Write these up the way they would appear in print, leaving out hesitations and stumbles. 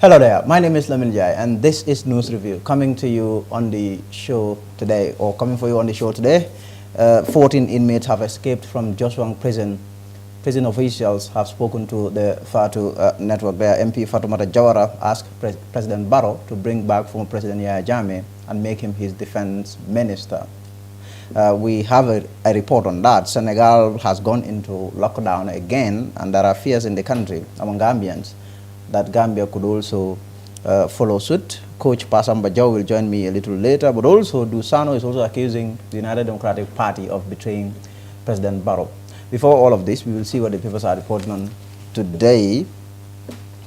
Hello there, my name is Lamil Jai and this is News Review coming to you on the show today, or coming for you on the show today. 14 inmates have escaped from Joswang prison. Prison officials have spoken to the Fatu network. Their MP Fatoumata Jawara asked President Barrow to bring back former President Yahya Jammeh and make him his defense minister. We have a report on that. Senegal has gone into lockdown again, and there are fears in the country among Gambians that Gambia could also follow suit. Coach Pasamba Jaw will join me a little later, but also Dusano is also accusing the United Democratic Party of betraying President Barrow. Before all of this, we will see what the papers are reporting on today.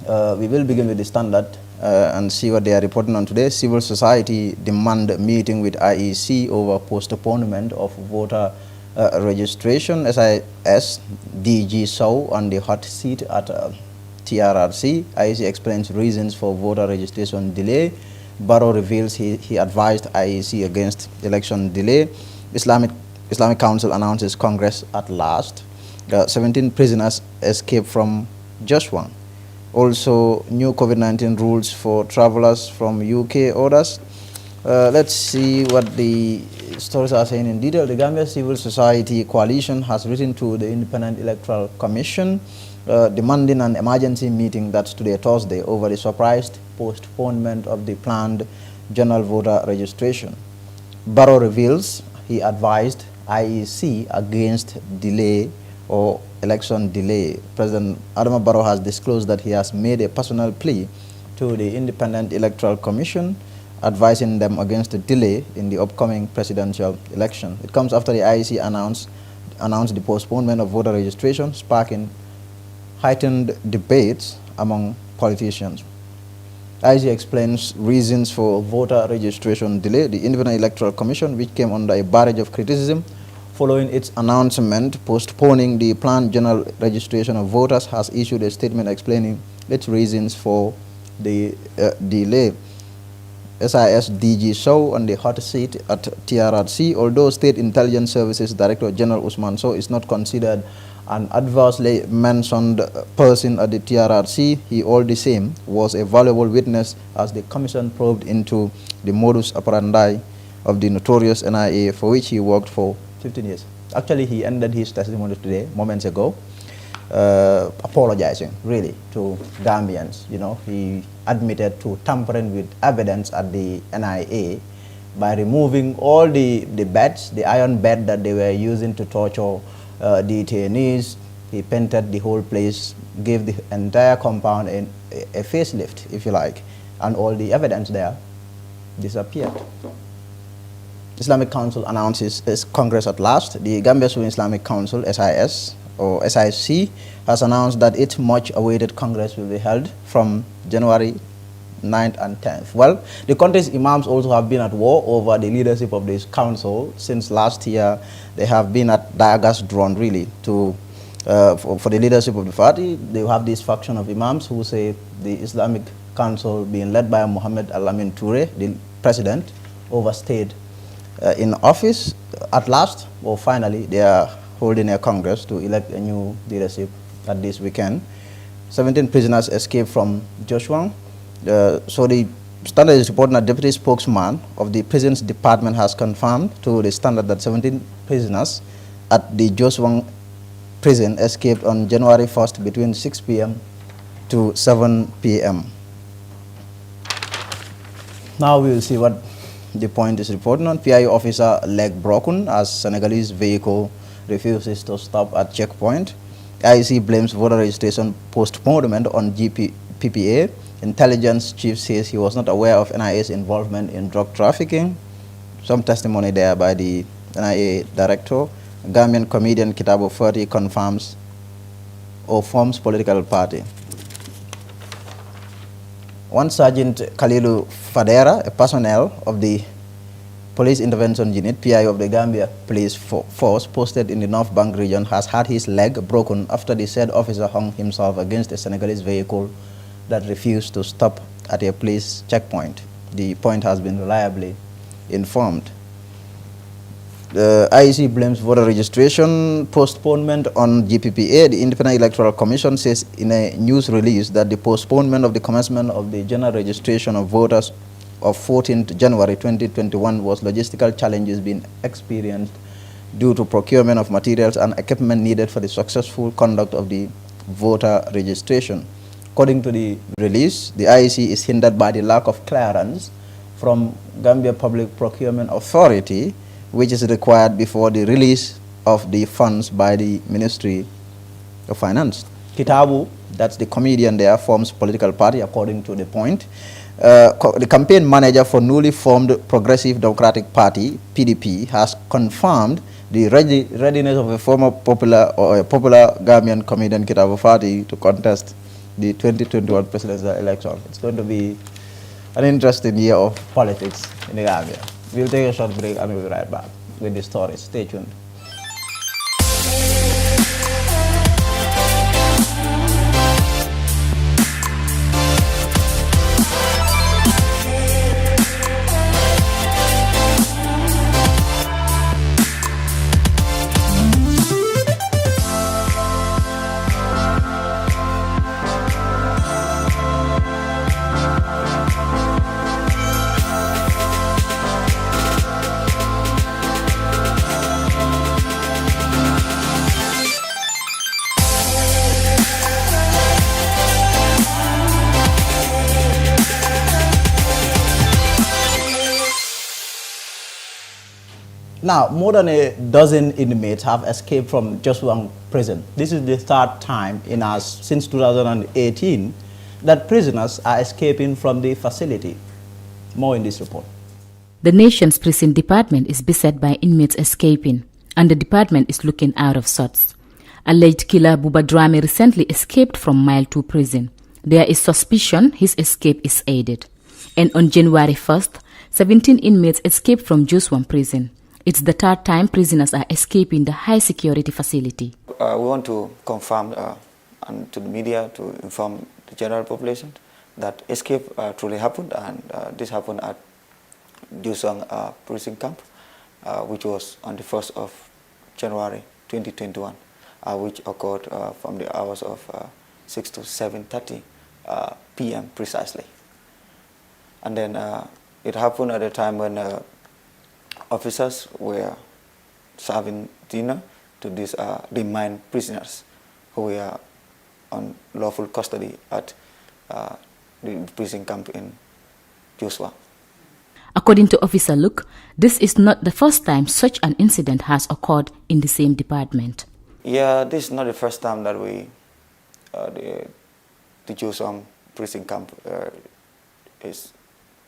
We will begin with the Standard and see what they are reporting on today. Civil society demand meeting with IEC over postponement of voter registration. SIS DG Sow on the hot seat at TRRC. IEC explains reasons for voter registration delay. Barrow reveals he advised IEC against election delay. Islamic Council announces Congress at last. 17 prisoners escaped from Joswang. Also, new COVID-19 rules for travelers from UK orders. Let's see what the stories are saying in detail. The Gambia Civil Society Coalition has written to the Independent Electoral Commission demanding an emergency meeting that's today, Thursday, over the surprised postponement of the planned general voter registration. Barrow reveals he advised IEC against delay or election delay. President Adama Barrow has disclosed that he has made a personal plea to the Independent Electoral Commission, advising them against a delay in the upcoming presidential election. It comes after the IEC announced the postponement of voter registration, sparking heightened debates among politicians. IEC explains reasons for voter registration delay. The Independent Electoral Commission, which came under a barrage of criticism following its announcement postponing the planned general registration of voters, has issued a statement explaining its reasons for the delay. SIS DG Sow on the hot seat at TRRC. Although State Intelligence Services Director General Usman Sow is not considered an adversely mentioned person at the TRRC, he all the same was a valuable witness as the Commission probed into the modus operandi of the notorious NIA, for which he worked for 15 years. Actually, he ended his testimony today, moments ago, apologizing really to Gambians. You know, he admitted to tampering with evidence at the NIA by removing all the beds, the iron bed that they were using to torture detainees. He painted the whole place, gave the entire compound a facelift, if you like, and all the evidence there disappeared. Islamic Council announces its Congress at last. The Gambia Supreme Islamic Council, SIS, or SIC, has announced that its much-awaited Congress will be held from January 9th and 10th. Well, the country's imams also have been at war over the leadership of this council. Since last year, they have been at daggers drawn, really, to for the leadership of the party. They have this faction of imams who say the Islamic Council, being led by Mohamed Al-Amin Toure, the president, overstayed in office. At last, or finally, they are holding a Congress to elect a new leadership at this weekend. 17 prisoners escaped from Joswang. So the Standard is reporting that deputy spokesman of the prisons department has confirmed to the Standard that 17 prisoners at the Joswang prison escaped on January 1st between 6 p.m. to 7 p.m. Now we will see what the point is reporting on. PIO officer leg broken as Senegalese vehicle refuses to stop at checkpoint. IEC blames voter registration postponement on PPA. Intelligence chief says he was not aware of NIA's involvement in drug trafficking. Some testimony there by the NIA director. Gambian comedian Kitabo Fati confirms or forms political party. One Sergeant Kalilu Fadera, a personnel of the Police Intervention Unit, PI of the Gambia Police Force, posted in the North Bank region, has had his leg broken after the said officer hung himself against a Senegalese vehicle that refused to stop at a police checkpoint. The point has been reliably informed. The IEC blames voter registration postponement on GPPA. The Independent Electoral Commission says in a news release that the postponement of the commencement of the general registration of voters of 14th January 2021 was logistical challenges being experienced due to procurement of materials and equipment needed for the successful conduct of the voter registration. According to the release, the IEC is hindered by the lack of clearance from Gambia Public Procurement Authority, which is required before the release of the funds by the Ministry of Finance. Kitabu, that's the comedian there, forms political party according to the point. The campaign manager for newly formed Progressive Democratic Party, PDP, has confirmed the readiness of a former popular Gambian comedian Kitabu Fati to contest the 2021 presidential election. It's going to be an interesting year of politics in the Gambia. We'll take a short break and we'll be right back with the story. Stay tuned. Now, more than a dozen inmates have escaped from Joshua prison. This is the third time since 2018 that prisoners are escaping from the facility. More in this report. The nation's prison department is beset by inmates escaping, and the department is looking out of sorts. Alleged killer Buba Drame recently escaped from Mile 2 prison. There is suspicion his escape is aided. And on January 1st, 17 inmates escaped from Joshua prison. It's the third time prisoners are escaping the high-security facility. We want to confirm and to the media to inform the general population that escape truly happened, and this happened at Dusang prison camp, which was on the 1st of January 2021, which occurred from the hours of 6 to 7:30 p.m. precisely. And then it happened at a time when officers were serving dinner to these remand prisoners who were on lawful custody at the prison camp in Joshua. According to Officer Luke, this is not the first time such an incident has occurred in the same department. Yeah, this is not the first time that the Joshua prison camp is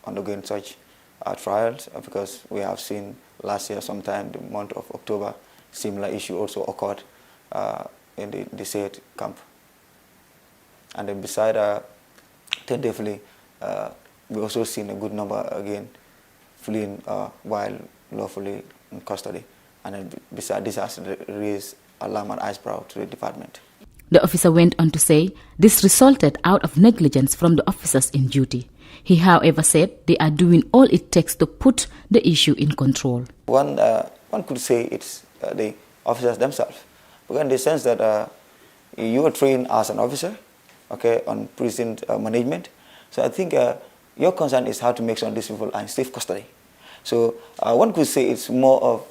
undergoing such trials, because we have seen last year sometime, the month of October, similar issue also occurred in the said camp. And then beside tentatively, we also seen a good number again fleeing while lawfully in custody. And then beside this has raised alarm and eyebrow to the department. The officer went on to say this resulted out of negligence from the officers in duty. He, however, said they are doing all it takes to put the issue in control. One could say it's the officers themselves, because in the sense that you are trained as an officer, okay, on prison management. So I think your concern is how to make sure these people are in safe custody. So one could say it's more of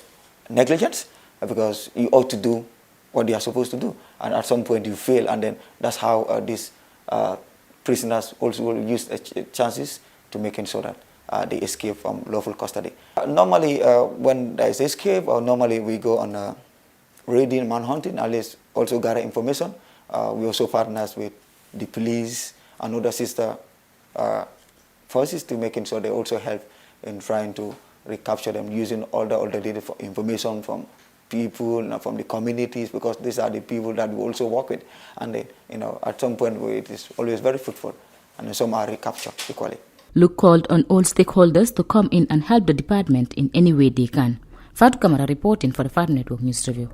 negligence, because you ought to do what they are supposed to do, and at some point you fail, and then that's how these prisoners also will use chances to making sure that they escape from lawful custody. Normally, when there is escape, or normally we go on raiding, manhunting, at least also gather information. We also partners with the police and other sister forces to making sure they also help in trying to recapture them using all the data for information from people, from the communities, because these are the people that we also work with, and they, at some point it is always very fruitful, and some are recaptured equally. Luke called on all stakeholders to come in and help the department in any way they can. Fatou Kamara reporting for the Far Network News Review.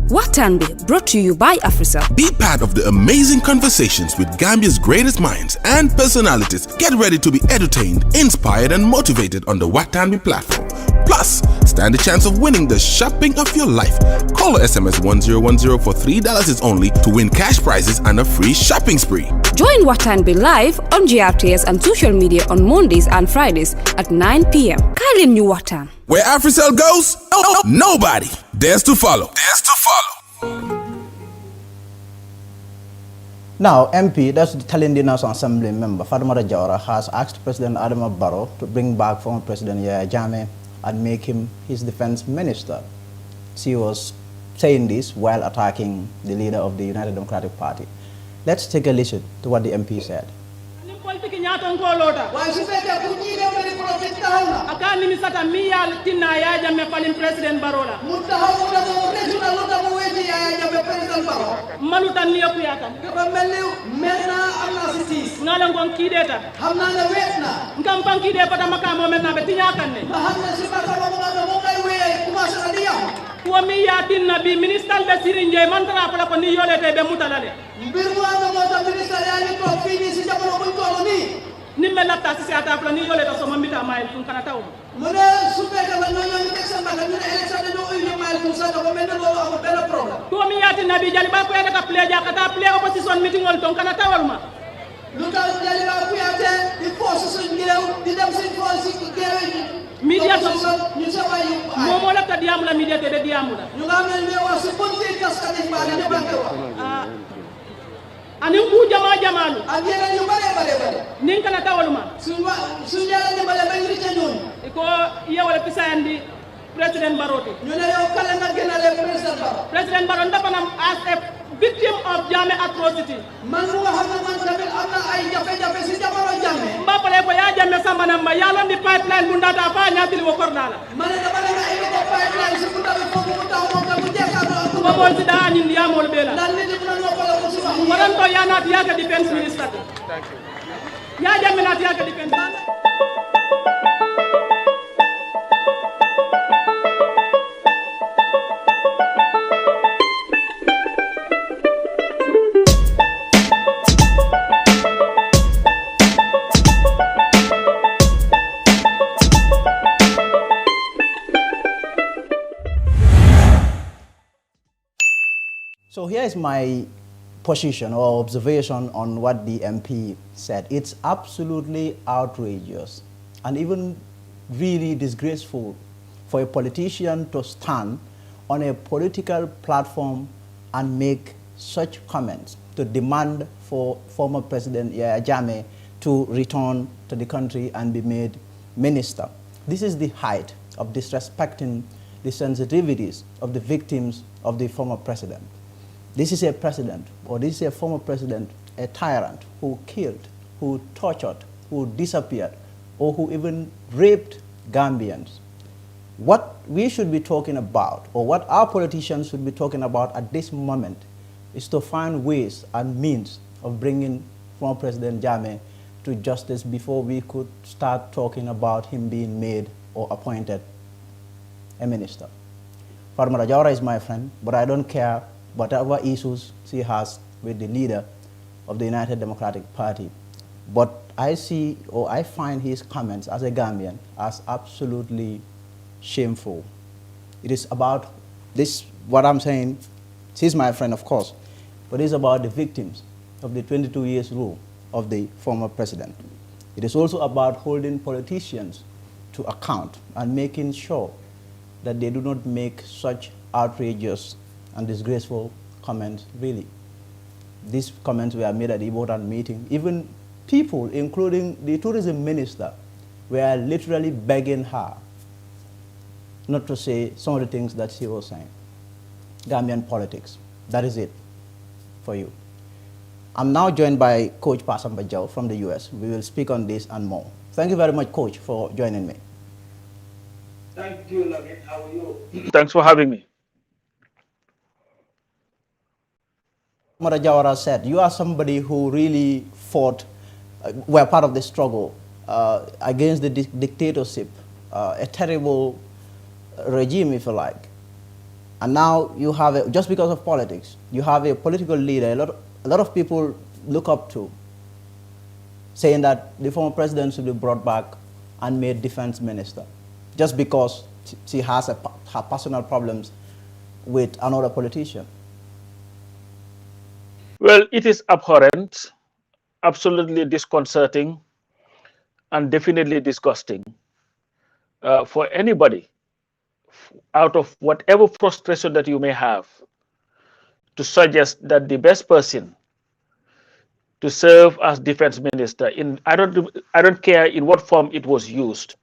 Watanbe, brought to you by Afrisa. Be part of the amazing conversations with Gambia's greatest minds and personalities. Get ready to be entertained, inspired, and motivated on the Watanbe platform. Plus, stand a chance of winning the shopping of your life. Call or SMS 1010 for $3 is only to win cash prizes and a free shopping spree. Join Watanbe live on GRTS and social media on Mondays and Fridays at 9 p.m. Kalin New Watan. Where AfriCell goes, nobody dares to follow. Now, MP, that's the Talindi National Assembly member, Fatoumata Jawara, has asked President Adama Barrow to bring back former President Yahya Jammeh and make him his defense minister. She was saying this while attacking the leader of the United Democratic Party. Let's take a listen to what the MP said. Akani misata miya tina ya jamme falin President Barola. Maluta niyo kuyata. Ngala ngon kideta. Ngam pang kide pada makamo menna betinya kanne. Kuwa miya tinna bi minister be sirinje mantara pala ko ni yolete be mutalale. Nimme lapta si ata pala ni yole to so mambita mail tun kana taw mone supe ka la ñoo ñu tek sa mala ñu election de do ñu mail tun sa ko men do am ben problème to mi yati nabi jali ba ko ya ka play ja kata play opposition meeting wol ton kana tawal ma lu taw jali ba ko yate di force suñu ngeew di dem suñu force ci ngeew media to ñu sa way mo mo lapta diamu la media te de diamu la ñu nga mel ne wa su bonti kas ka di ba ne ba ko ani ku jama jamalu ajere ñu bare nin kana tawaluma suñu yalla ni bale bay rite ñoon ko yewale pisandi President Barote ñu ne yow kala nga gënale President Baro ndapanam as a victim of Jammeh atrocity man mu nga xam ne man tamit am na ay jafe-jafe si jamono Jammeh mbapale ko ya Jammeh sambana ma yalla ndi pipeline bu ndata fa ñaatili wo kordala man dama la ay ko pipeline si bu ndaw fo mu taw mo ko jekkaado ko mo ci da ñi ndiyamol bela dan nit mu no ko la ko ci wax waran to ya naat ya ka defense minister thank you ya Jammeh naat ya ka defense So here is my position or observation on what the MP said. It's absolutely outrageous and even really disgraceful for a politician to stand on a political platform and make such comments to demand for former President Yahya Jammeh to return to the country and be made minister. This is the height of disrespecting the sensitivities of the victims of the former president. This is a president, or this is a former president, a tyrant who killed, who tortured, who disappeared, or who even raped Gambians. What we should be talking about, or what our politicians should be talking about at this moment, is to find ways and means of bringing former President Jammeh to justice before we could start talking about him being made or appointed a minister. Fatoumata Jawara is my friend, but I don't care whatever issues she has with the leader of the United Democratic Party. But I see, or I find his comments as a Gambian as absolutely shameful. It is about this, what I'm saying, she's my friend, of course, but it's about the victims of the 22 years rule of the former president. It is also about holding politicians to account and making sure that they do not make such outrageous and disgraceful comments, really. These comments were made at the important meeting. Even people, including the tourism minister, were literally begging her not to say some of the things that she was saying. Gambian politics, that is it for you. I'm now joined by Coach Pasamba Jow from the US. We will speak on this and more. Thank you very much, Coach, for joining me. Thank you, Nugget. How are you? Thanks for having me. Fatoumata Jawara said, you are somebody who really fought, were part of the struggle against the dictatorship, a terrible regime, if you like. And now you have, just because of politics, you have a political leader a lot of people look up to, saying that the former president should be brought back and made defense minister, just because she has her personal problems with another politician? Well, it is abhorrent, absolutely disconcerting, and definitely disgusting for anybody, out of whatever frustration that you may have, to suggest that the best person to serve as defense minister, I don't care in what form it was used,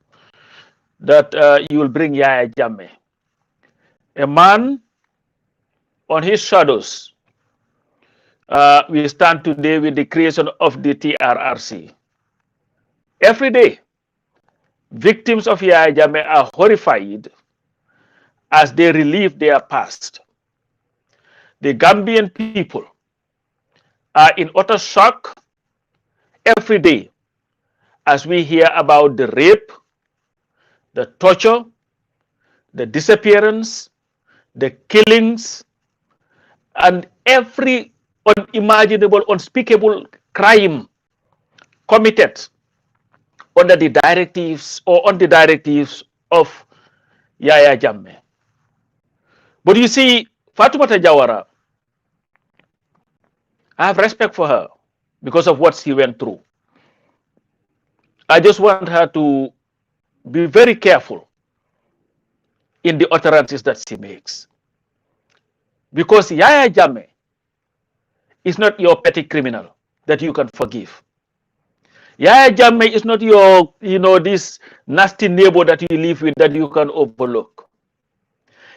that you will bring Yaya Jammeh, a man on his shadows. We stand today with the creation of the TRRC. Every day, victims of Yaya Jammeh are horrified as they relive their past. The Gambian people are in utter shock every day as we hear about the rape, the torture, the disappearance, the killings, and every unimaginable, unspeakable crime committed under the directives or on the directives of Yaya Jammeh. But you see, Fatoumata Jawara, I have respect for her because of what she went through. I just want her to be very careful in the utterances that she makes. Because Yaya Jammeh is not your petty criminal that you can forgive. Yaya Jammeh is not your, this nasty neighbor that you live with that you can overlook.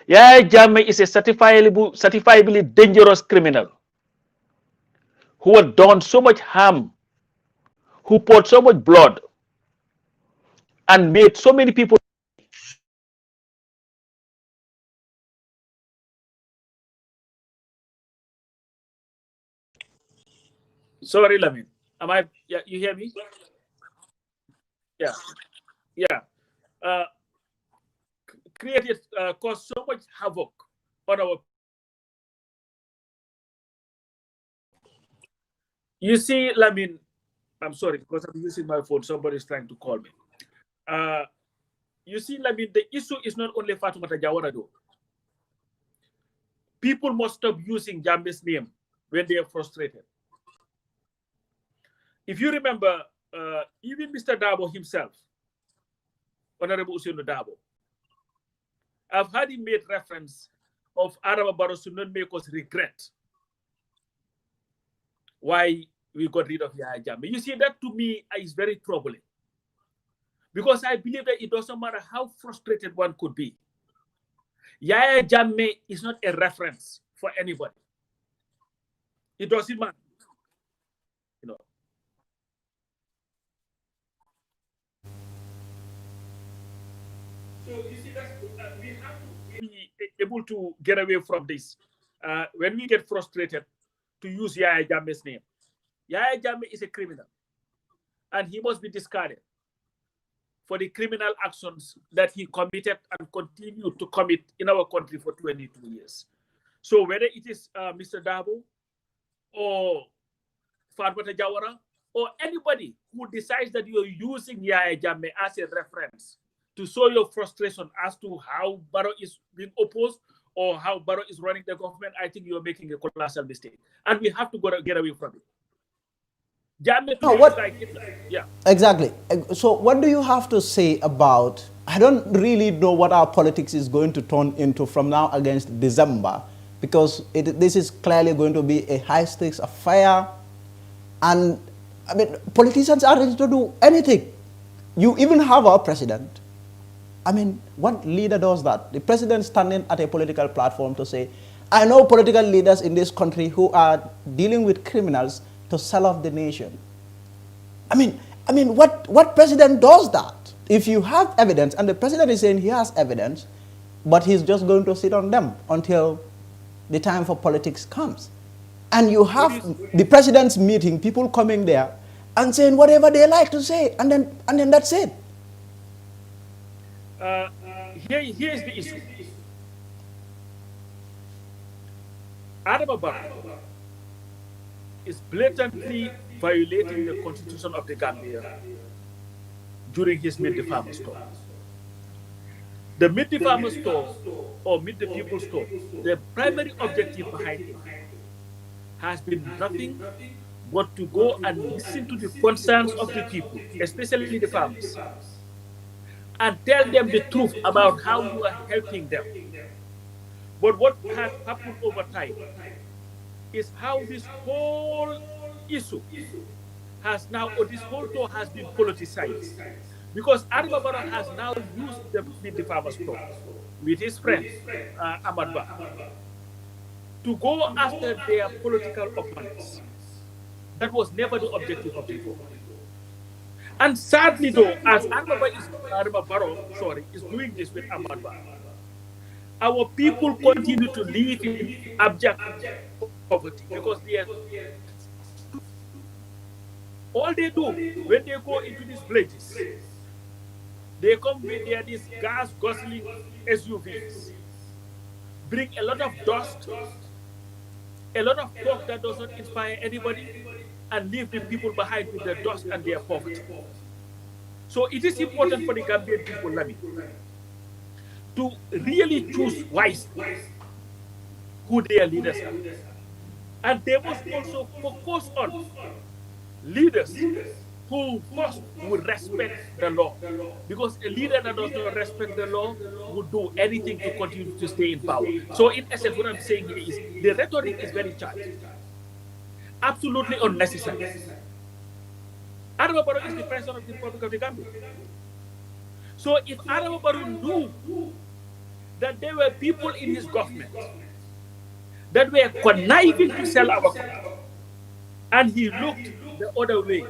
Yaya Jammeh is a certifiably dangerous criminal who had done so much harm, who poured so much blood, and made so many people. Sorry, Lamin. Yeah, you hear me? Yeah. Yeah. Created, caused so much havoc on our. You see, Lamin, I'm sorry because I'm using my phone. Somebody is trying to call me. You see, Lamin, the issue is not only Fatoumata Jawara though. People must stop using Jammeh's name when they are frustrated. If you remember, even Mr. Dabo himself, Honorable Ousainou Dabo, I've heard him made reference of Adama Barrow to not make us regret why we got rid of Yaya Jammeh. You see, that to me is very troubling. Because I believe that it doesn't matter how frustrated one could be. Yaya Jammeh is not a reference for anybody. It doesn't matter. So you see, we have to be able to get away from this. When we get frustrated, to use Yaya Jammeh's name. Yaya Jammeh is a criminal, and he must be discarded for the criminal actions that he committed and continued to commit in our country for 22 years. So whether it is Mr. Dabo or Fatoumata Jawara or anybody who decides that you're using Yaya Jammeh as a reference to show your frustration as to how Barrow is being opposed or how Barrow is running the government, I think you're making a colossal mistake. And we have to get away from it. Jammeh, yeah. Exactly. So what do you have to say about, I don't really know what our politics is going to turn into from now against December, because this is clearly going to be a high-stakes affair. And, I mean, politicians are ready to do anything. You even have our president. I mean, what leader does that? The president standing at a political platform to say, I know political leaders in this country who are dealing with criminals to sell off the nation. I mean, what president does that? If you have evidence, and the president is saying he has evidence, but he's just going to sit on them until the time for politics comes. And you have the president's meeting, people coming there and saying whatever they like to say, and then that's it. Here is the issue. Adama Barrow is blatantly violating the constitution of the Gambia during his Meet the Farmers Talk. The Meet the Farmer store or Meet the People store, the primary objective behind it has been nothing but to go and listen to the concerns of the people, especially the farmers, and tell them the truth about how you are helping them. But what has happened over time is how this whole issue has now, or this whole talk has been politicized. Because Adama Barrow has now used the farmers' club with his friend, Ahmad Ba, to go after their political opponents. That was never the objective of the vote. And sadly, though, as Adama Barrow is doing this with Ahmad Ba, our people continue to live in abject poverty because all they do when they go into these villages, they come with these gas guzzling SUVs, bring a lot of dust, a lot of talk that does not inspire anybody, and leave the people behind with their dust and their poverty. So it is important for the Gambian people, Lami, to really choose wisely who their leaders are. And they must also focus on leaders who first would respect the law. Because a leader that does not respect the law would do anything to continue to stay in power. So in essence, what I'm saying here is the rhetoric is very charged. Absolutely unnecessary. Adama Barrow is the president of the Republic of the Gambia. So if Adama Barrow knew that there were people in his government that were conniving to sell our country, and he looked the other way,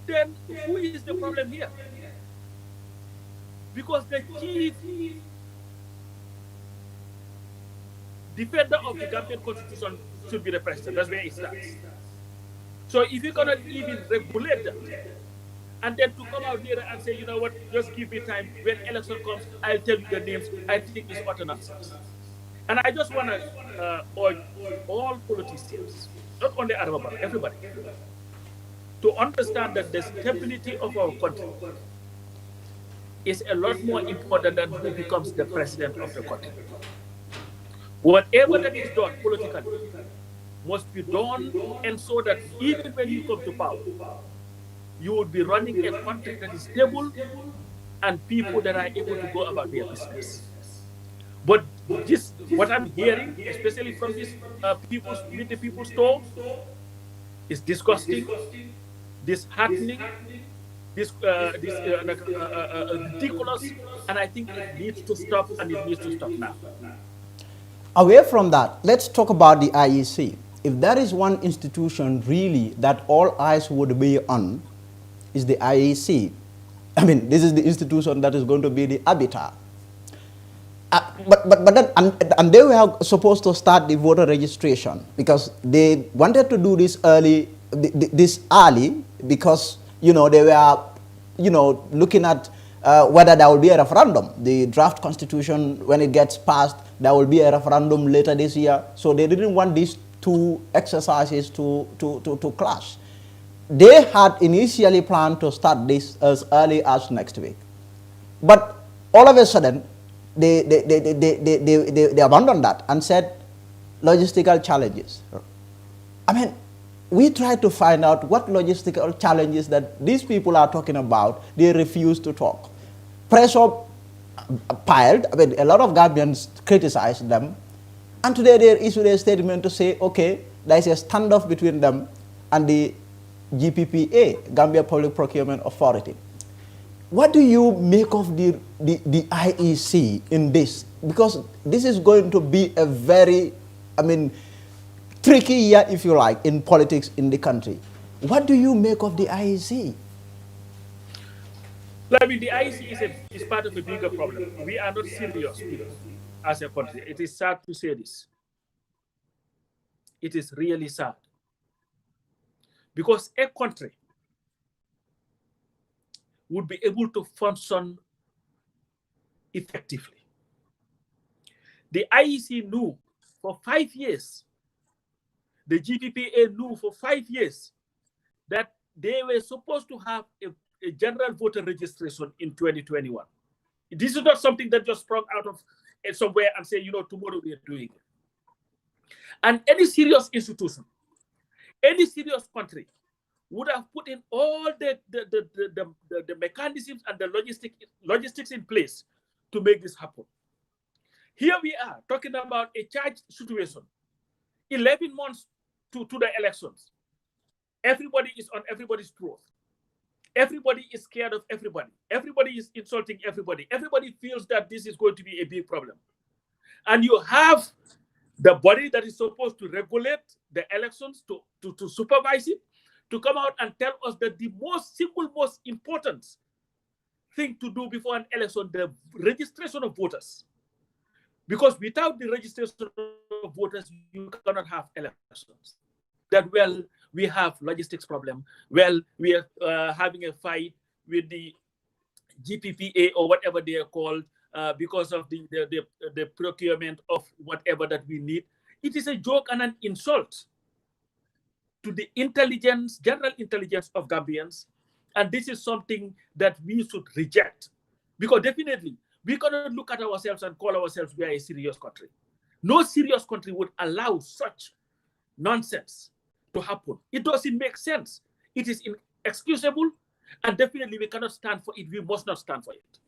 then who is the problem here? Because the chief defender of the Gambian constitution should be the president. That's where it starts. So if you cannot even regulate that, and then to come out here and say, you know what, just give me time, when election comes, I'll tell you the names, I think it's utter nonsense. And I just want to urge all politicians, not only Adama Barrow, everybody, to understand that the stability of our country is a lot more important than who becomes the president of the country. Whatever that is done politically must be done, and so that even when you come to power, you will be running a country that is stable and people that are able to go about their business. But this, what I'm hearing, especially from this Meet the People store, is disgusting, disheartening, ridiculous, and I think it needs to stop, and it needs to stop now. Away from that, let's talk about the IEC. If there is one institution really that all eyes would be on, is the IEC. I mean, this is the institution that is going to be the arbiter. But then, and they were supposed to start the voter registration because they wanted to do this early, because, you know, they were, you know, looking at whether there will be a referendum. The draft constitution, when it gets passed, there will be a referendum later this year. So they didn't want these two exercises to clash. They had initially planned to start this as early as next week. But all of a sudden, they abandoned that and said logistical challenges. I mean, we tried to find out what logistical challenges that these people are talking about. They refuse to talk. Pressure piled. I mean, a lot of Gambians criticized them. And today they issued a statement to say, okay, there is a standoff between them and the GPPA, Gambia Public Procurement Authority. What do you make of the IEC in this? Because this is going to be a very, I mean, tricky year, if you like, in politics in the country. What do you make of the IEC? I mean, the IEC is part of a bigger problem. We are not serious people as a country. It is sad to say this. It is really sad. Because a country would be able to function effectively. The IEC knew for 5 years, the GPPA knew for 5 years that they were supposed to have a general voter registration in 2021. This is not something that just sprung out of somewhere and say, tomorrow we are doing it. And any serious institution, any serious country would have put in all the mechanisms and the logistics in place to make this happen. Here we are talking about a charged situation, 11 months to the elections. Everybody is on everybody's throat. Everybody is scared of everybody. Everybody is insulting everybody. Everybody feels that this is going to be a big problem. And you have the body that is supposed to regulate the elections, to supervise it, to come out and tell us that the most important thing to do before an election, the registration of voters. Because without the registration of voters, you cannot have elections. That, well, we have logistics problem. Well, we are having a fight with the GPPA or whatever they are called because of the procurement of whatever that we need. It is a joke and an insult to the intelligence, general intelligence of Gambians. And this is something that we should reject. Because definitely, we cannot look at ourselves and call ourselves we are a serious country. No serious country would allow such nonsense to happen. It doesn't make sense. It is inexcusable, and definitely we cannot stand for it. We must not stand for it.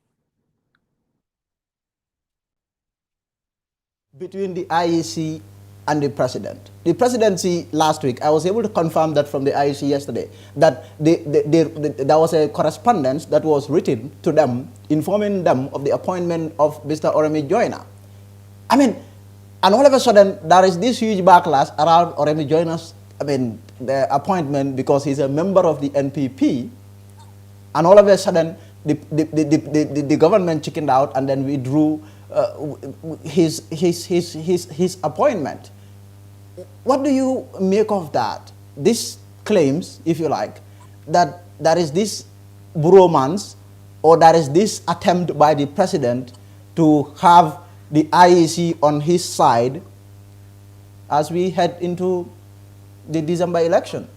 Between the IEC and the president. The presidency last week, I was able to confirm that from the IEC yesterday, that there was a correspondence that was written to them, informing them of the appointment of Mr. Oremi Joyner. I mean, and all of a sudden, there is this huge backlash around Oremi Joyner's, the appointment, because he's a member of the NPP, and all of a sudden, the government chickened out and then withdrew his appointment. What do you make of that? This claims, if you like, that there is this bromance, or there is this attempt by the president to have the IEC on his side as we head into the December election.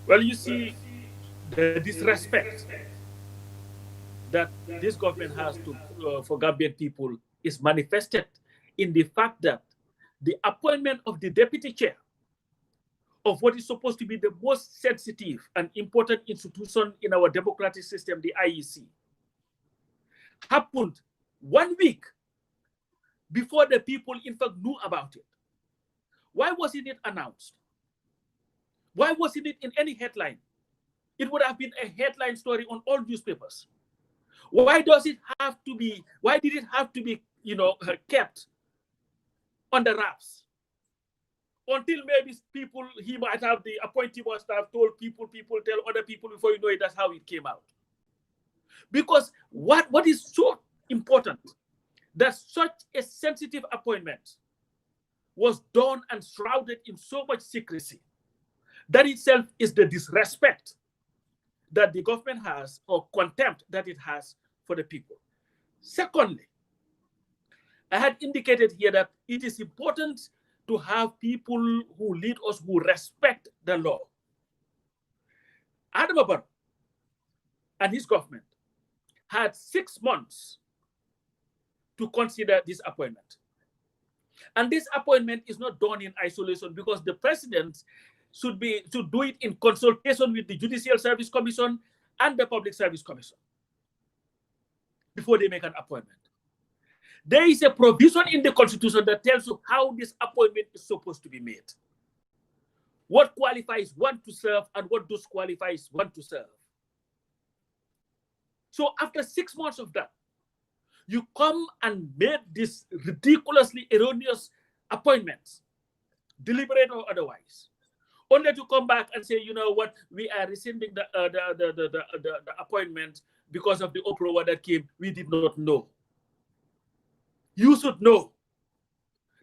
Well, you see, the disrespect that this government has for Gambian people is manifested in the fact that the appointment of the deputy chair of what is supposed to be the most sensitive and important institution in our democratic system, the IEC, happened 1 week before the people in fact knew about it. Why wasn't it announced? Why wasn't it in any headline? It would have been a headline story on all newspapers. Why did it have to be, kept on the wraps? Until maybe he might have, the appointee must have told people tell other people, before you know it, that's how it came out. Because what is so important, that such a sensitive appointment was done and shrouded in so much secrecy. That itself is the disrespect that the government has, or contempt that it has for the people. Secondly, I had indicated here that it is important to have people who lead us who respect the law. Adama Barrow and his government had 6 months to consider this appointment. And this appointment is not done in isolation, because the president should do it in consultation with the Judicial Service Commission and the Public Service Commission before they make an appointment. There is a provision in the Constitution that tells you how this appointment is supposed to be made. What qualifies one to serve and what disqualifies one to serve. So after 6 months of that, you come and made this ridiculously erroneous appointments, deliberate or otherwise, only to come back and say, you know what, we are rescinding the appointment because of the uproar that came. We did not know. You should know.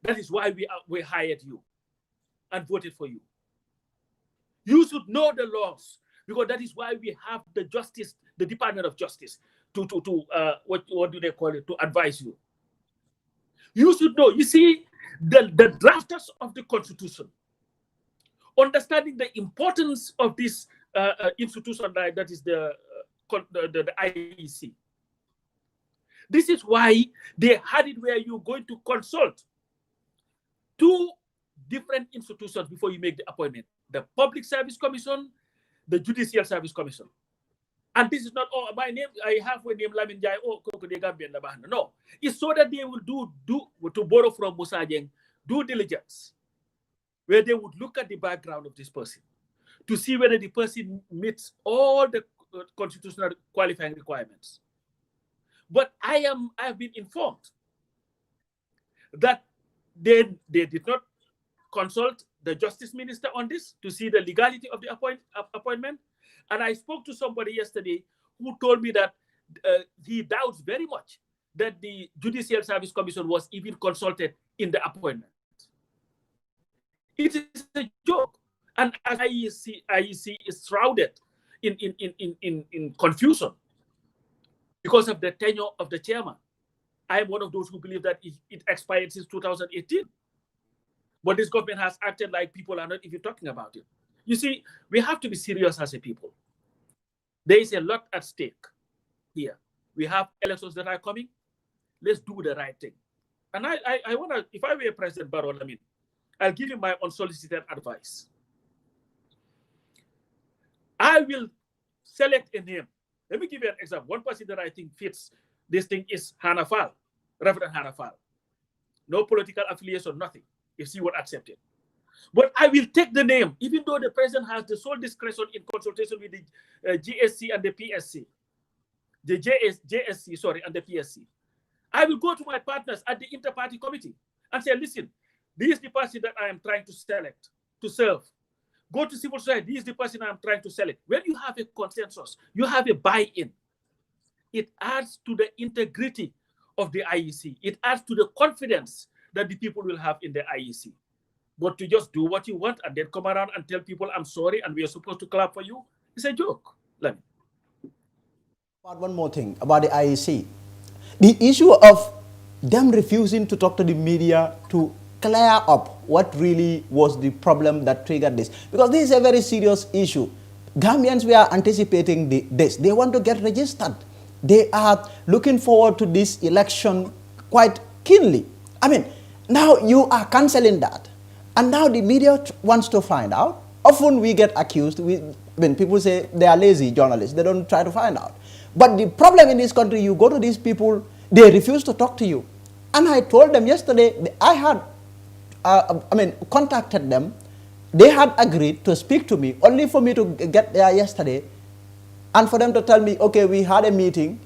That is why we hired you and voted for you. You should know the laws, because that is why we have the justice, the Department of Justice, to what do they call it, to advise you. You should know. You see, the drafters of the Constitution, understanding the importance of this institution that is the IEC, This is why they had it where you're going to consult 2 different institutions before you make the appointment. The Public Service Commission, the Judicial Service Commission. And this is not, oh, my name, I have a name, Lamin Jai, oh, no. It's so that they will do to borrow from Musa Jeng, due diligence, where they would look at the background of this person to see whether the person meets all the constitutional qualifying requirements. But I have been informed that they did not consult the Justice Minister on this to see the legality of the appointment. And I spoke to somebody yesterday who told me that he doubts very much that the Judicial Service Commission was even consulted in the appointment. It is a joke. And as IEC is shrouded in confusion because of the tenure of the chairman. I am one of those who believe that it expired since 2018. But this government has acted like people are not even talking about it. You see, we have to be serious as a people. There is a lot at stake here. We have elections that are coming. Let's do the right thing. And I want to, if I were President Barrow, I'll give you my unsolicited advice. I will select a name. Let me give you an example. One person that I think fits this thing is Hannah Fall, Reverend Hannah Fall. No political affiliation, nothing, if she would accept it. But I will take the name, even though the president has the sole discretion in consultation with the GSC and the PSC. The JSC, sorry, and the PSC. I will go to my partners at the inter-party committee and say, listen, this is the person that I am trying to select, to serve. Go to civil society, this is the person I am trying to select. When you have a consensus, you have a buy-in. It adds to the integrity of the IEC. It adds to the confidence that the people will have in the IEC. But to just do what you want and then come around and tell people, I'm sorry, and we are supposed to clap for you, it's a joke. One more thing about the IEC. The issue of them refusing to talk to the media to clear up what really was the problem that triggered this. Because this is a very serious issue. Gambians were anticipating this. They want to get registered. They are looking forward to this election quite keenly. I mean, now you are cancelling that. And now the media wants to find out. Often we get accused, when people say they are lazy journalists, they don't try to find out. But the problem in this country, you go to these people, they refuse to talk to you. And I told them yesterday, I had contacted them. They had agreed to speak to me, only for me to get there yesterday, and for them to tell me, okay, we had a meeting,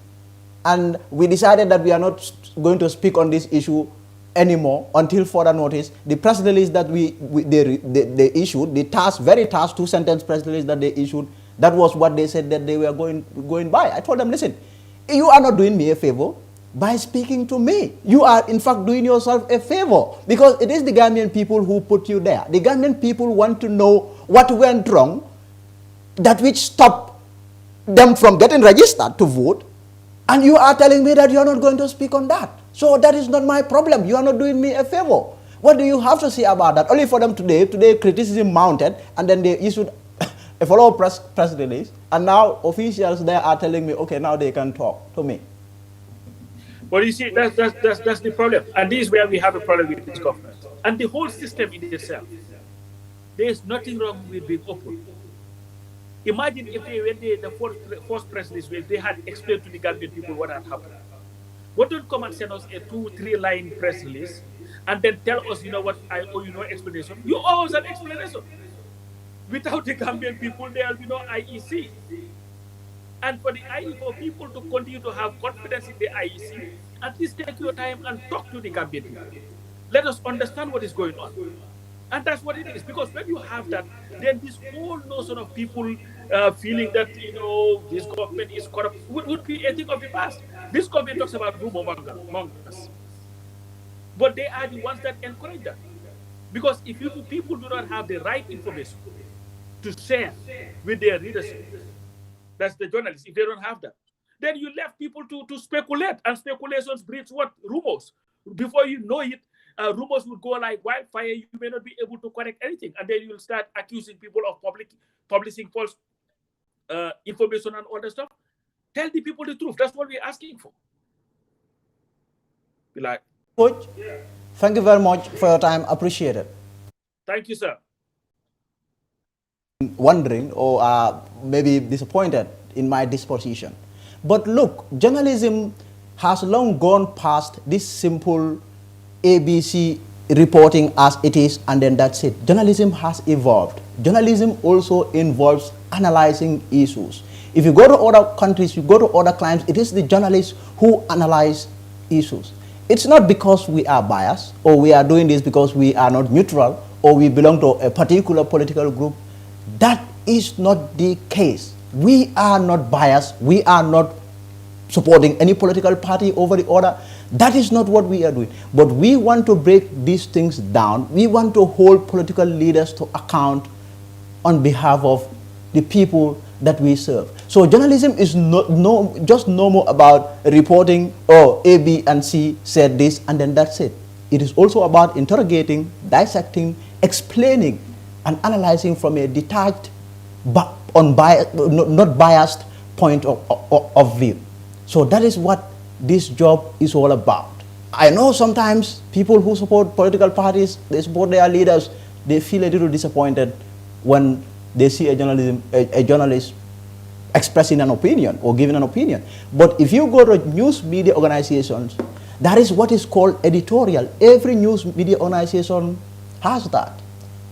and we decided that we are not going to speak on this issue anymore until further notice. The press release that they issued, the very task 2-sentence press release that they issued, that was what they said that they were going by. I told them, listen, you are not doing me a favor by speaking to me. You are, in fact, doing yourself a favor, because it is the Gambian people who put you there. The Gambian people want to know what went wrong, that which stopped them from getting registered to vote, and you are telling me that you are not going to speak on that. So that is not my problem. You are not doing me a favor. What do you have to say about that? Only for them today criticism mounted, and then they issued a follow-up press release, and now officials there are telling me, okay, now they can talk to me. Well, you see, that's the problem. And this is where we have a problem with this government. And the whole system in itself. There is nothing wrong with being open. Imagine if the first press release, they had explained to the Gambian people what had happened. What don't come and send us a 2-3 line press release and then tell us, you know what, I owe you no explanation. You owe us an explanation. Without the Gambian people, there will be no IEC. And for people to continue to have confidence in the IEC, at least take your time and talk to the Gambian people. Let us understand what is going on. And that's what it is. Because when you have that, then this whole notion of people feeling that, this government is corrupt would be a thing of the past. This government talks about rumor mongers. But they are the ones that encourage that. Because if people do not have the right information to share with their readership, that's the journalists, if they don't have that, then you left people to speculate, and speculations breeds what? Rumors. Before you know it, rumors will go like wildfire. You may not be able to correct anything, and then you'll start accusing people of publishing false information and all that stuff. Tell the people the truth. That's what we're asking for. Bilal. Coach, thank you very much for your time. Appreciate it. Thank you, sir. Wondering or maybe disappointed in my disposition. But look, journalism has long gone past this simple ABC reporting as it is and then that's it. Journalism has evolved. Journalism also involves analyzing issues. If you go to other countries, you go to other climes, it is the journalists who analyze issues. It's not because we are biased or we are doing this because we are not neutral or we belong to a particular political group. That is not the case. We are not biased. We are not supporting any political party over the other. That is not what we are doing. But we want to break these things down. We want to hold political leaders to account on behalf of the people that we serve. So journalism is just no more about reporting, oh, A, B, and C said this, and then that's it. It is also about interrogating, dissecting, explaining, and analyzing from a detached, but not biased point of view. So that is what this job is all about. I know sometimes people who support political parties, they support their leaders, they feel a little disappointed when they see a journalist expressing an opinion or giving an opinion. But if you go to news media organizations, that is what is called editorial. Every news media organization has that.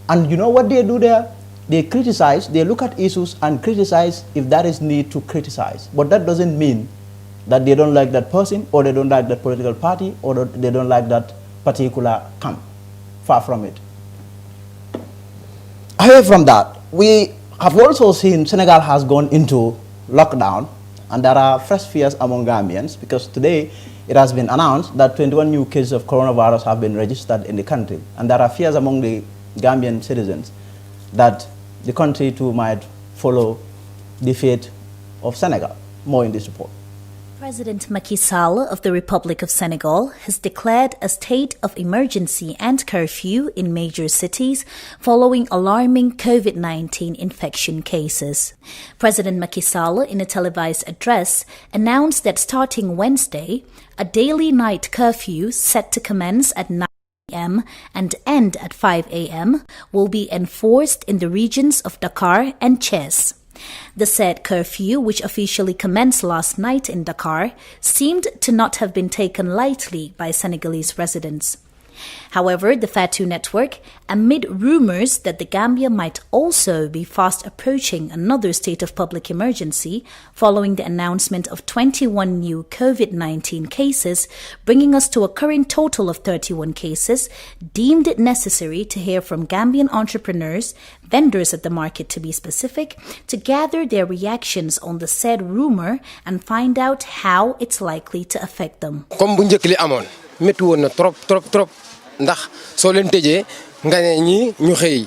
And you know what they do there? They criticize, they look at issues and criticize if that is need to criticize. But that doesn't mean that they don't like that person or they don't like that political party or they don't like that particular camp. Far from it. Away from that, we have also seen Senegal has gone into lockdown and there are fresh fears among Gambians because today it has been announced that 21 new cases of coronavirus have been registered in the country, and there are fears among the Gambian citizens that the country too might follow the fate of Senegal. More in this report. President Macky Sall of the Republic of Senegal has declared a state of emergency and curfew in major cities following alarming COVID-19 infection cases. President Macky Sall, in a televised address, announced that starting Wednesday, a daily night curfew set to commence at 9 a.m. and end at 5 a.m. will be enforced in the regions of Dakar and Thiès. The said curfew, which officially commenced last night in Dakar, seemed to not have been taken lightly by Senegalese residents. However, the Fatu network, amid rumors that the Gambia might also be fast approaching another state of public emergency following the announcement of 21 new COVID-19 cases, bringing us to a current total of 31 cases, deemed it necessary to hear from Gambian entrepreneurs, vendors at the market to be specific, to gather their reactions on the said rumor and find out how it's likely to affect them. Comme bu njëkk li amoon métti woon na trop ndax soo leen tëjee nga ne ñi ñu xëy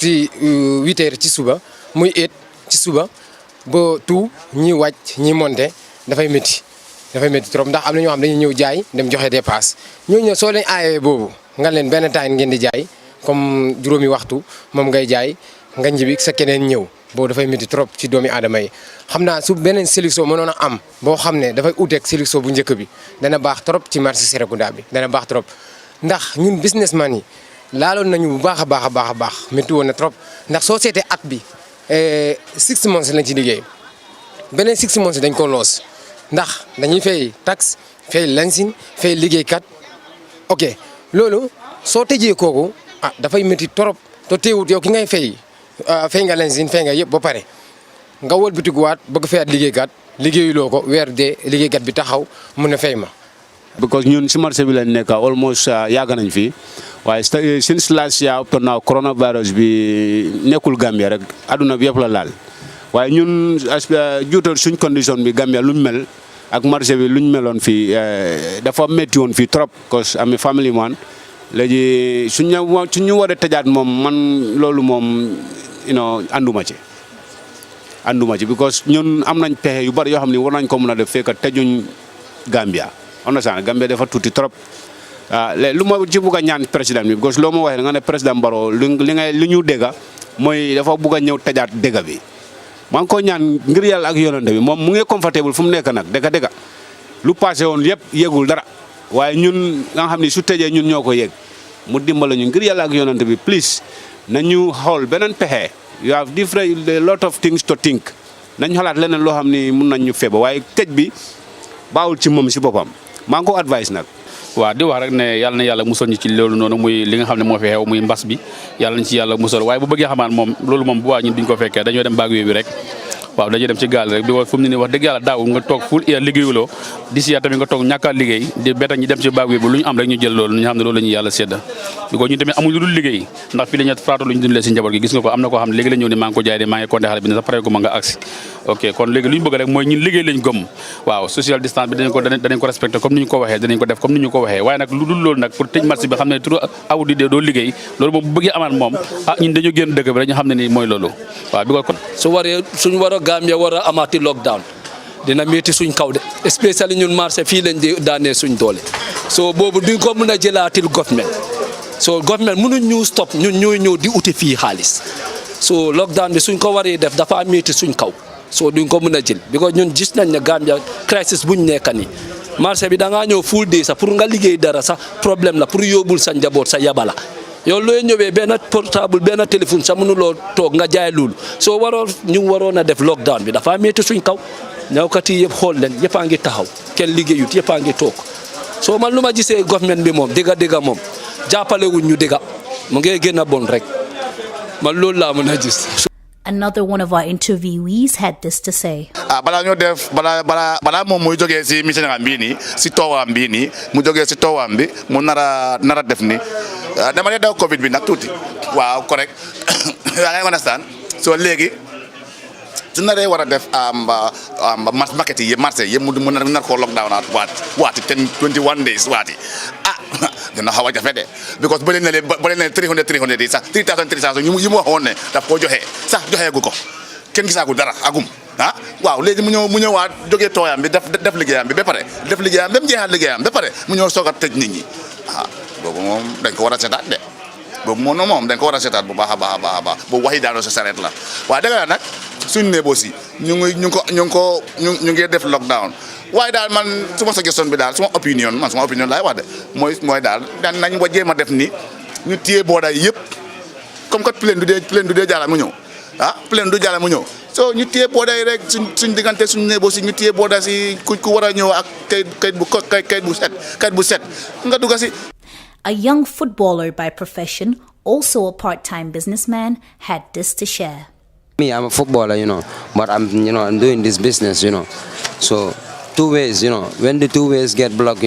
ci 8 heures ci suba muy 8 ci suba ba tout ñi wàcc ñi monté dafay métti trop ndax am na ñoo xam dañuy ñëw jaay dem joxe dépasse ñooñu soo leen aayee boobu nga leen benn time ngeen di jaay comme juróomi waxtu moom ngay jaay nga ñibbi sa keneen ñëw boobu dafay métti trop ci doomi aadama yi xam naa su beneen sélection mënoon a am boo xam ne dafay uteeg sélection bu njëkk bi dana baax trop ci marché Serekunda bi dana baax trop ndax ñun businessman yi laaloon nañu bu baax a baax métti woon na trop ndax soo seetee at bi 6 months lañ ci liggéey beneen 6 months dañ ko loos ndax dañuy fay taxe fay lansin fay liggéeykat ok loolu soo tëjee kooku dafay métti trop te teewut yow ki ngay fay nga lansin fay nga yëpp ba pare nga wëlbatikuwaat bëgg fayaat liggéeykat liggéeyuloo ko weer dee liggéeykat bi taxaw mun na fay ma. Because ñun si marché bi lañ nekk almost yàgg nañ fi waaye since last year up to now coronavirus bi nekkul Gambia rek aduna bi yëpp la laal waaye ñun juutal suñ condition bi Gambia luñ mel ak marché bi luñ meloon fii dafa métti woon fii trop because am family man léegi suñu war a tëjaat moom man loolu moom anduma ci because ñun am nañ pexe yu bari yoo xam ne war nañ ko mën a def fekk tëjuñ Gambia. Gambia dafa tuuti trop lu ma ci bugg a ñaan président bi because loo ma waxee nga ne président Barrow li ñu dégg mooy dafa bugg a ñëw tëjaat dégg bi maa ngi ko ñaan ngir yàlla ak yonante bi moom mu ngi confortable fu mu nekk nag dëgg lu passé woon yëpp yëgul dara waaye ñun nga xam ne su tëjee ñun ñoo ko yëg mu dimbale ñu ngir yàlla ak yonante bi please nañu xool beneen pexe you have different a lot of things to think nañ xalaat leneen loo xam ni mun nañ ñu feeba waaye tëj bi baawul ci moom si boppam maa ngi ko advice nag. waaw di wax rek ne yàlla na yàlla musal ñu ci loolu noonu muy li nga xam ne moo fi xew muy mbas bi yàlla nañ ci yàlla musal waaye bu bëggee xamaat moom loolu moom bu waa ñun duñ ko fekkee dañoo dem baag bi rek waaw dañuy dem ci gaal rek bi fu mu ne nii wax dëgg yàlla daaw nga toog full year liggéeyuloo d'ici ya tamit nga toog ñàkk a liggéey di beta ñi dem ci baag bi lu ñu am rek ñu jël loolu ñu xam ne loolu la ñuy yàlla sedda bi ko ñun tamit amuñ lu dul liggéey ndax fii la ñu faatu lu ñu dundalee si njaboot gi gis nga ko am na koo xam ne léegi la ñëw ni maa ngi ko jaay de maa ngi compté xale bi ne sax pare ko ma nga agsi ok kon léegi lu ñu bëgg rek mooy ñun liggéey lañ gëm waaw social distance bi danañ ko respecté comme ni ñu ko waxee danañ ko def comme ni ñu ko waxee waaye nag lu dul loolu nag pour tëj marché bi xam ne trop awdi de doo liggéey loolu moom bu bëggee amaat moom ñun dañu génn dëkk bi rek ñu xam ne ni mooy loolu waaw bi ko kon su waree suñu war a Gambia war a amaati lockdown dina métti suñ kaw de especially ñun marché fii lañ di daanee suñ doole so boobu duñ ko mën a jëlaatil government so government mënuñ ñu stop ñun ñooy ñëw di uti fii xaalis so lockdown bi suñ ko waree def dafa métti suñ kaw so duñ ko mën a jël because ñun gis nañ ne Gambia crisis buñ nekk nii marché bi da ngaa ñëw full day sax pour nga liggéey dara sax problème la pour yóbbul sa njaboot sa yabala yow looy ñëwee benn portable benn téléphone sax mënuloo toog nga jaay loolu soo waroon a def lockdown bi dafa métti suñ kaw ñawkat yi yëpp xool leen yëpp a ngi taxaw kenn liggéeyut yëpp a ngi toog soo man lu ma gisee government bi moom dëgga moom jàppale wuñ ñu dëgga mu ngi gën a bon rek man loolu laa mën a gis. Another one of our interviewees had this to say. balaa ñoo def balaa moom muy jógee si mission am bii nii si toowaam bii nii mu jógee si toowaam bi mu nar a def ni dama ne daw Covid bi nag tuuti waaw correct yaa ngi understand so léegi su naree war a def market yi marché yëpp mu nar koo lockdown waati 21 days waati dina xaw a jafe de because ba leen ne 300 yi sax 3,000 yi mu waxoon ne daf koo joxe sax joxeegu ko kenn gisaagu dara agum waaw léegi mu ñëwaat jógee tooyam bi def liggéeyam bi ba pare def liggéeyam ba mu jeexal liggéeyam ba pare mu ñëw soog a tëj nit ñi boobu moom dañ ko war a seetaat de boobu moom dañ ko war a seetaat bu baax a baax boobu waxi daanoo sa sareet la waaye dëgg la nag suñu ne aussi ñu ngi def lockdown waaye daal man suma suggestion bi daal suma opinion laay wax de mooy daal daan nañ wa jéem a def ni ñu téye booda yëpp comme que plein du dee jàlla mu ñëw plein du jàlla mu ñëw so ñu téye booda yi rek suñ diggante suñu ne aussi ñu téye booda si ku war a ñëw ak kayit bu set nga dugg si. A young footballer by profession, also a part-time businessman, had this to share. Me, I'm a footballer, but I'm doing this business, So, two ways, when the two ways get blocked,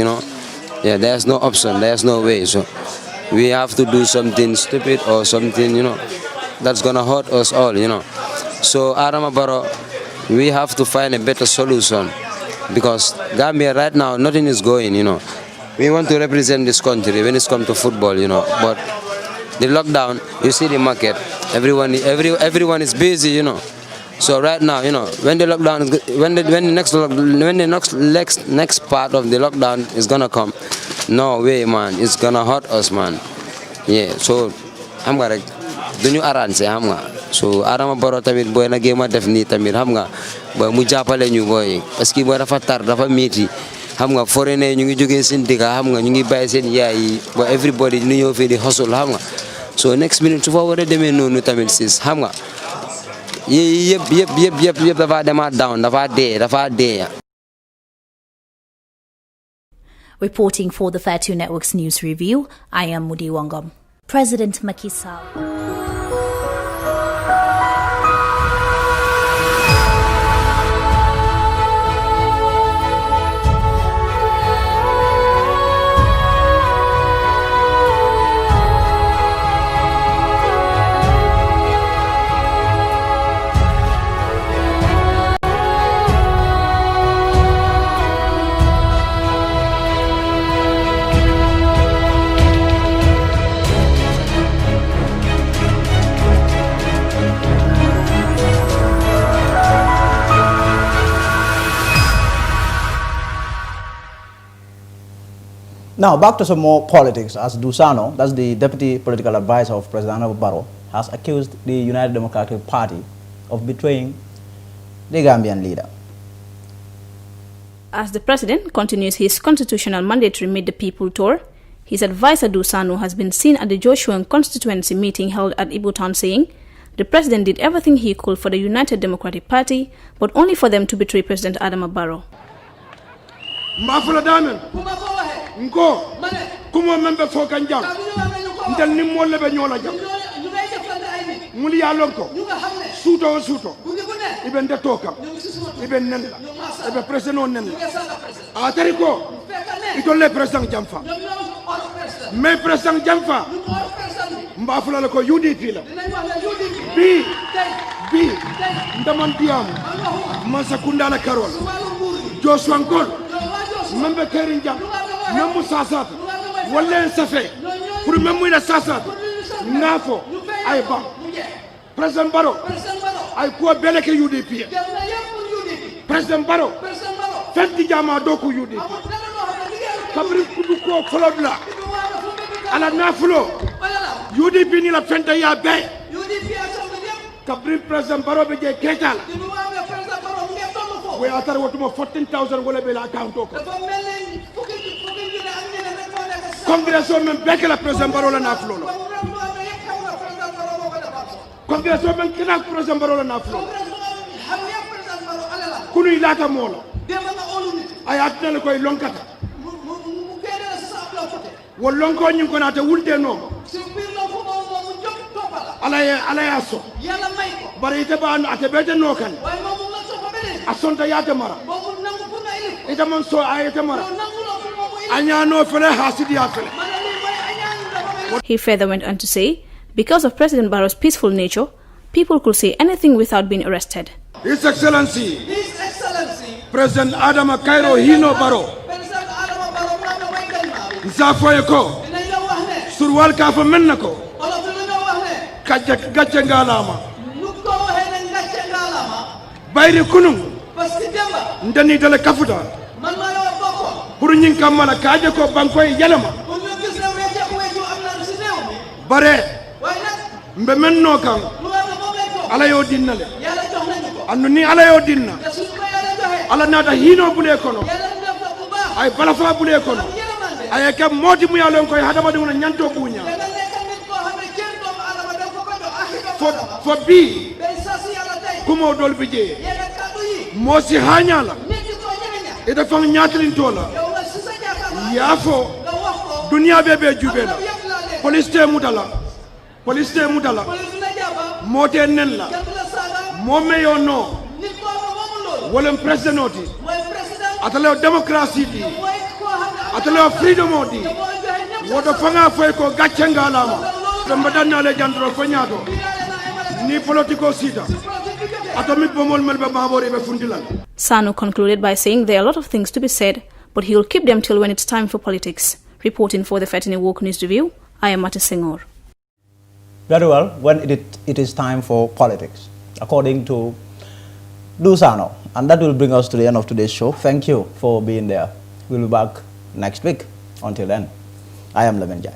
there's no option, there's no way. So, we have to do something stupid or something, that's gonna hurt us all, So, Adama Barrow, we have to find a better solution because Gambia right now, nothing is going, We want to represent this country when it's come to football, But the lockdown, you see the market, everyone is busy, So right now, when the lockdown, when the next part of the lockdown is gonna come, no way, man, it's gonna hurt us, man. Yeah, so I'm gonna do you arrange, So Adama Barrow tamit boy na game def ni tamit boy mu jappalé ñu boy parce que boy dafa tar dafa metti. Foreigner ñu ngi joggé seen diga ñu ngi bay seen yaay but everybody ñu ñëw fi di hustle so next minute su fa wara démé nonu tamit sis yëpp dafa dema down dafa dé Reporting for the Fair 2 Network's News Review, I am Mudi Wangam. President Macky Sall. Now, back to some more politics, as Dusano, that's the deputy political advisor of President Adama Barrow, has accused the United Democratic Party of betraying the Gambian leader. As the president continues his constitutional mandatory Meet the People tour, his advisor Dusano has been seen at the Joshuang constituency meeting held at Ibutan saying the president did everything he could for the United Democratic Party, but only for them to betray President Adama Barrow. Mafula damen nko kumo membe fokan jam ndel ni mo lebe ñola jam muli ya lonko suto ibe nda toka ibe nenla ibe president nenla a tariko ito le president jamfa mais president jamfa mbafula la ko UDP la bi ndaman diam masakunda la karol Joshua Ngol membe Kerin Jam memu sasat wala safe pour memu ila sasat ngafo ay ba President Barrow ay ko beleke UDP President Barrow fenti jama doku UDP kabri kudu ko folodla ala nafulo UDP ni la fenta ya be kabri President Barrow be je ketala we atar watuma 14,000 wala be la account ko Congress men beke la President Barrow la nafulo Congress men kina President Barrow la nafulo kunu ilata molo ay atnal koy lonkata wol lonko nyin ko nata wulde no ala ya so bari te ba ate bete no kan asonta yate mara ita man so ayete mara anya no fele hasidi afele. He further went on to say, because of President Barrow's peaceful nature, people could say anything without being arrested. His Excellency President Adama Cairo Hino Barrow Zafoyeko Surwal Kafa Mennako Gache Ngalama Bayri Kunung Ndani Dele Kafuta Purunyin Kamala Kaje ko Bankoy Yalama Bare Mbemen no kam Alayo Dinnale Anu ni Alayo Dinna Ala nata hino bule kono ay balafa bule kono ay kam moti mu yalon koy hadama dum na nyanto bunya for bi kumo dol bije mosi hanyala ida fang nyatlin tola yafo dunia bebe jubela police te mutala mote nenla momme yo no wolem president oti atale democracy di atale freedom odi wodo fanga foy ko gaccenga lama damba danale jandro fanyato ni politico sita atomic bomol melbe babori be fundilal. Sanu concluded by saying there are a lot of things to be said, but he will keep them till when it's time for politics. Reporting for the Fatini Walk News Review, I am Mata Senghor. Very well, when it is time for politics, according to Dusano. And that will bring us to the end of today's show. Thank you for being there. We'll be back next week. Until then, I am Lemen Jai.